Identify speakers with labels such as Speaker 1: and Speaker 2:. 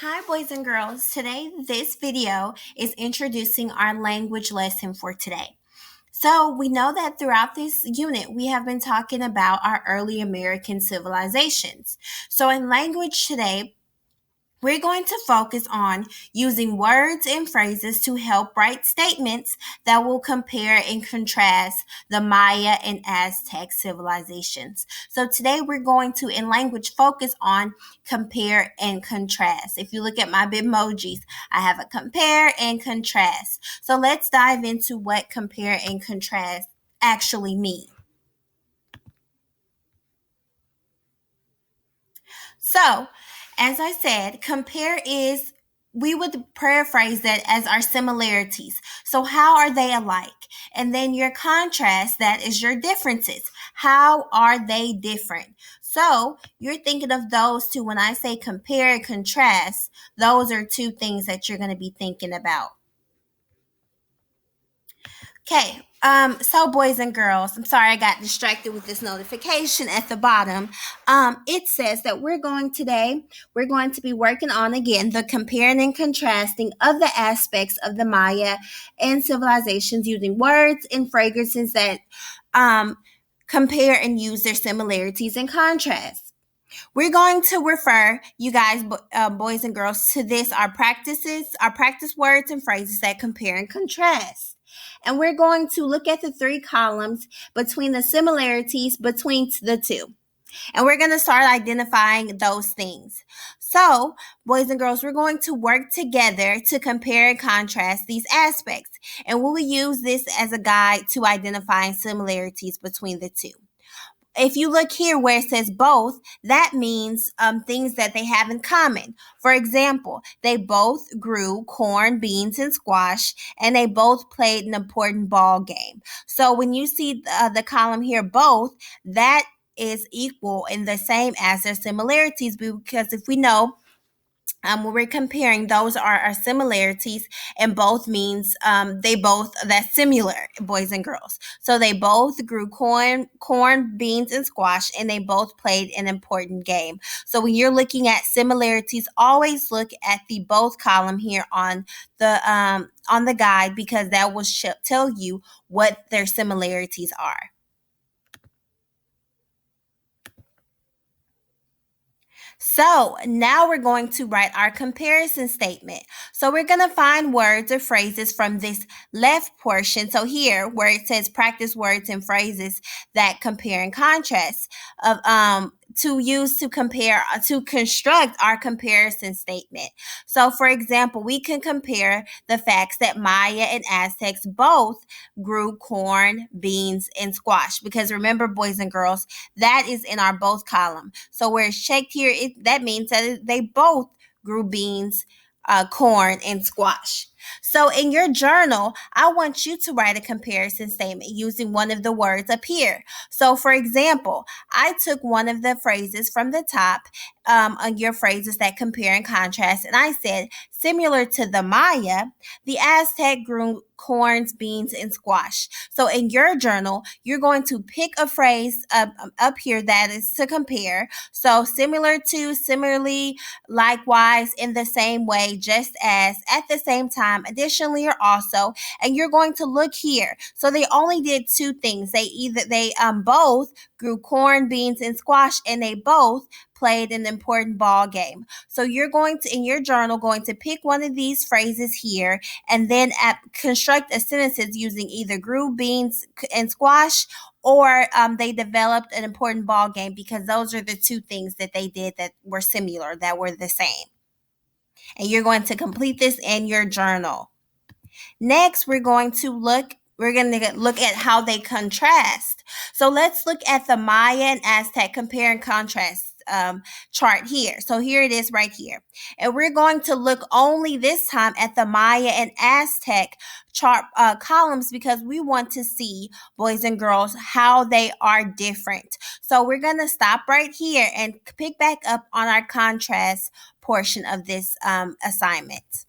Speaker 1: Hi, boys and girls. Today, this video is introducing our language lesson for today. So, we know that throughout this unit, we have been talking about our early American civilizations. So, in language today, we're going to focus on using words and phrases to help write statements that will compare and contrast the Maya and Aztec civilizations. So today we're going to, in language, focus on compare and contrast. If you look at my Bitmojis, I have a compare and contrast. So let's dive into what compare and contrast actually mean. So, as I said, compare is, we would paraphrase that as our similarities. So, how are they alike? And then your contrast, that is your differences. How are they different? So, you're thinking of those two. When I say compare and contrast, those are two things that you're going to be thinking about. Okay, so boys and girls, I'm sorry I got distracted with this notification at the bottom. It says that we're going to be working on again the comparing and contrasting of the aspects of the Maya and civilizations using words and fragrances that compare and use their similarities and contrasts. We're going to refer you guys, boys and girls, to this our practice words and phrases that compare and contrast. And we're going to look at the three columns between the similarities between the two. And we're going to start identifying those things. So, boys and girls, we're going to work together to compare and contrast these aspects. And we will use this as a guide to identifying similarities between the two. If you look here where it says both, that means things that they have in common. For example, they both grew corn, beans, and squash, and they both played an important ball game. So when you see the column here, both, that is equal and the same as their similarities, because if we know when we're comparing, those are our similarities, and both means they both, that's similar, boys and girls. So they both grew corn, beans, and squash, and they both played an important game. So when you're looking at similarities, always look at the both column here on the guide, because that will tell you what their similarities are. So now we're going to write our comparison statement. So we're going to find words or phrases from this left portion. So here, where it says practice words and phrases that compare and contrast, of to use to compare to construct our comparison statement. So for example, we can compare the facts that Maya and Aztecs both grew corn, beans, and squash, because remember, boys and girls, that is in our both column. So where it's checked here, that means that they both grew beans, corn, and squash. So in your journal, I want you to write a comparison statement using one of the words up here. So for example, I took one of the phrases from the top, on your phrases that compare and contrast, and I said, similar to the Maya, the Aztec grew corns, beans, and squash. So in your journal, you're going to pick a phrase up here that is to compare. So similar to, similarly, likewise, in the same way, just as, at the same time, additionally, or also. And you're going to look here. So they only did two things. They both grew corn, beans, and squash, and they both played an important ball game. So you're going to, in your journal, going to pick one of these phrases here, and then construct a sentences using either grew beans and squash, or they developed an important ball game, because those are the two things that they did that were similar, that were the same. And you're going to complete this in your journal. Next, we're going to look at how they contrast. So let's look at the Maya and Aztec compare and contrast chart here. So here it is right here. And we're going to look only this time at the Maya and Aztec chart columns, because we want to see, boys and girls, how they are different. So we're going to stop right here and pick back up on our contrast portion of this assignment.